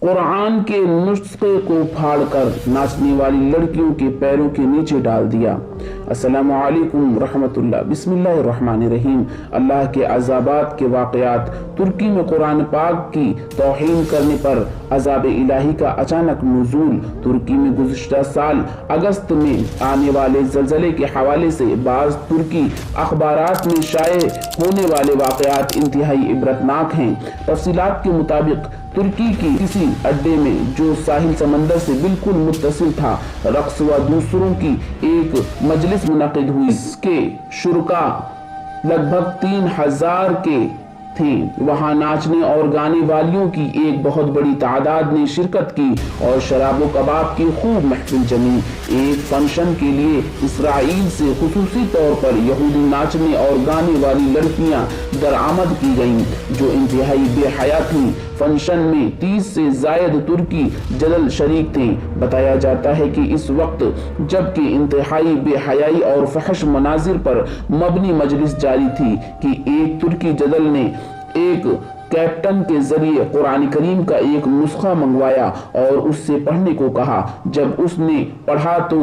कुरान के नुस्खे को फाड़कर नाचने वाली लड़कियों के पैरों के नीचे डाल दिया। अस्सलामु अलैकुम रहमतुल्लाह। बिस्मिल्लाहिर्रहमानिर्रहीम। अल्लाह के अज़ाबात के वाक़यात। तुर्की में कुरान पाक की तौहीन करने पर अज़ाब इलाही का अचानक नुज़ूल। तुर्की में गुज़िश्ता साल अगस्त में आने वाले ज़लज़ले के हवाले से बाज़ तुर्की अखबारात में शाये होने वाले वाक़यात इंतहाई इबरतनाक हैं। तफसीलात के मुताबिक तुर्की की किसी अड्डे में जो साहिल समंदर से बिल्कुल मुत्तसिल था, रक्स व दूसरों की एक मजलिस मुनक़िद हुई। इसके शुरका लगभग 3000 के थे। वहां नाचने और गाने वालियों की एक बहुत बड़ी तादाद ने शिरकत की और शराब व कबाब की खूब महफिल जमी। एक फंक्शन के लिए इसराइल से खुसूसी तौर पर यहूदी नाचने और गाने वाली लड़कियां दरामद की गईं, जो इंतहाई बेहया थीं। फंक्शन में 30 से जायद तुर्की जदल शरीक थे। बताया जाता है कि इस वक्त जबकि इंतहाई बेहयाई और फहश मनाजिर पर मबनी मजलिस जारी थी कि एक तुर्की जदल ने एक कैप्टन के जरिए कुरान करीम का एक नुस्खा मंगवाया और उससे पढ़ने को कहा। जब उसने पढ़ा तो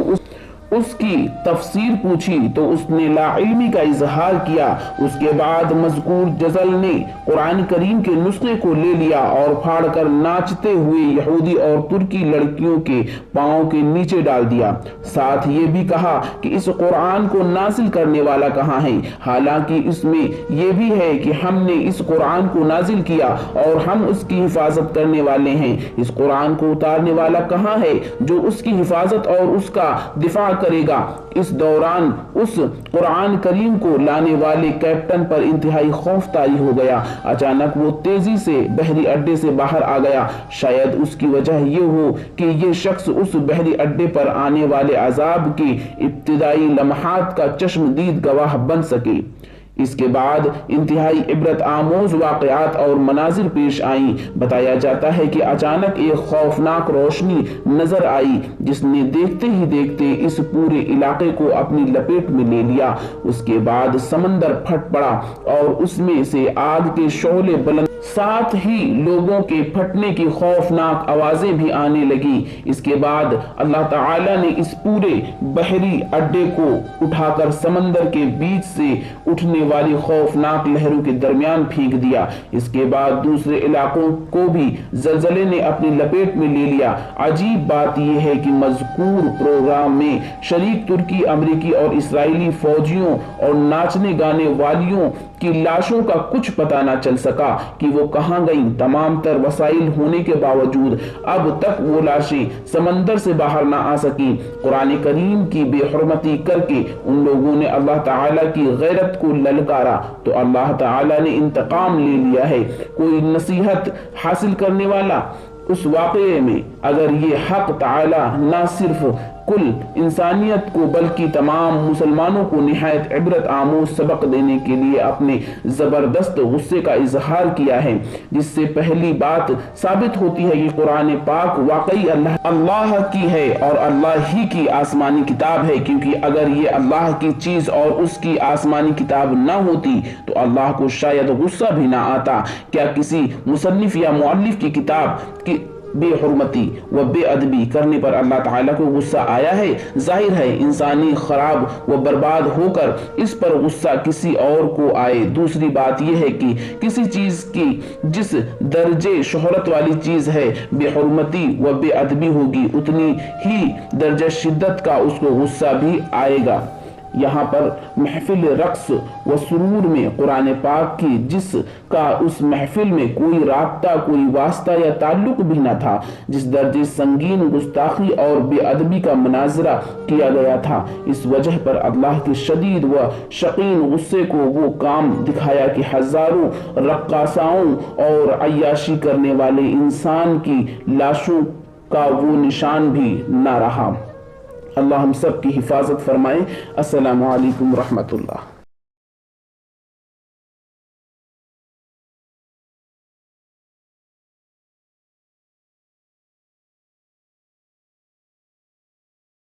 उसकी तफसीर पूछी तो उसने लाइल्मी का इजहार किया। उसके बाद मज़कूर जज़ल ने कुरान करीम के नुस्खे को ले लिया और फाड़कर नाचते हुए यहूदी और तुर्की लड़कियों के पांव के नीचे डाल दिया। साथ ये भी कहा कि इस कुरान को नाजिल करने वाला कहाँ है, हालांकि इसमें यह भी है कि हमने इस कुरान को नाजिल किया और हम उसकी हिफाजत करने वाले हैं। इस कुरान को उतारने वाला कहाँ है जो उसकी हिफाजत और उसका दिफा करेगा। इस दौरान उस कुरान करीम को लाने वाले कैप्टन पर इंतहाई खौफ तारी हो गया। अचानक वो तेजी से बहरी अड्डे से बाहर आ गया। शायद उसकी वजह ये हो कि ये शख्स उस बहरी अड्डे पर आने वाले अजाब के इब्तिदाई लम्हात का चश्मदीद गवाह बन सके। इसके बाद इंतहाई इबरत आमोज वाक़यात और मनाजिर पेश आई। बताया जाता है कि अचानक एक खौफनाक रोशनी नजर आई जिसने देखते ही देखते इस पूरे इलाके को अपनी लपेट में ले लिया। उसके बाद समंदर फट पड़ा और उसमें से आग के शोले बुलंद, साथ ही लोगों के फटने की खौफनाक आवाजें भी आने लगी। इसके बाद अल्लाह ताला ने इस पूरे बहरी अड्डे को उठाकर समंदर के बीच से उठने वाली खौफनाक लहरों के दरमियान फेंक दिया। इसके बाद दूसरे इलाकों को भी जलजले ने अपनी लपेट में ले लिया। अजीब बात यह है कि मज़कूर प्रोग्राम में शरीक तुर्की, अमेरिकी और इसराइली फौजियों और नाचने गाने वालियों की लाशों का कुछ पता न चल सका कि वो कहां गईं। तमाम तर वसाइल होने के बावजूद अब तक वो लाशें समंदर से बाहर ना आ सकी। कुरान करीम की बेहुरमती करके उन लोगों ने अल्लाह ताला की गैरत को ललकारा तो अल्लाह ताला ने इंतकाम ले लिया है। कोई नसीहत हासिल करने वाला उस वाक़े में अगर ये हक ताला ना सिर्फ कुल इंसानियत को बल्कि तमाम मुसलमानों को निहायत इबरत आमोज सबक देने के लिए अपने जबरदस्त गुस्से का इजहार किया है, जिससे पहली बात साबित होती है कि कुरान पाक वाकई अल्लाह की है और अल्लाह ही की आसमानी किताब है। क्योंकि अगर ये अल्लाह की चीज और उसकी आसमानी किताब ना होती तो अल्लाह को शायद गुस्सा भी ना आता। क्या किसी मुसन्निफ या मुअल्लिफ की किताब की बेहुरमती व बेअदबी करने पर अल्लाह ताला को गुस्सा आया है? जाहिर है इंसानी खराब व बर्बाद होकर इस पर गुस्सा किसी और को आए। दूसरी बात यह है कि किसी चीज की जिस दर्जे शोहरत वाली चीज है बेहुरमती व बेअदबी होगी उतनी ही दर्जा शिद्दत का उसको गुस्सा भी आएगा। यहाँ पर महफिल रक्स व सुरूर में कुरान पाक की जिसका उस महफिल में कोई राब्ता, कोई वास्ता या ताल्लुक भी न था, जिस दर्जे संगीन गुस्ताखी और बेअदबी का मनाजरा किया गया था, इस वजह पर अल्लाह के शदीद व शकीन गुस्से को वो काम दिखाया कि हजारों रक्कासाओं और अय्याशी करने वाले इंसान की लाशों का वो निशान भी न रहा। अल्लाह हम सब की हिफाजत फरमाए। अस्सलामु अलैकुम रहमतुल्लाह।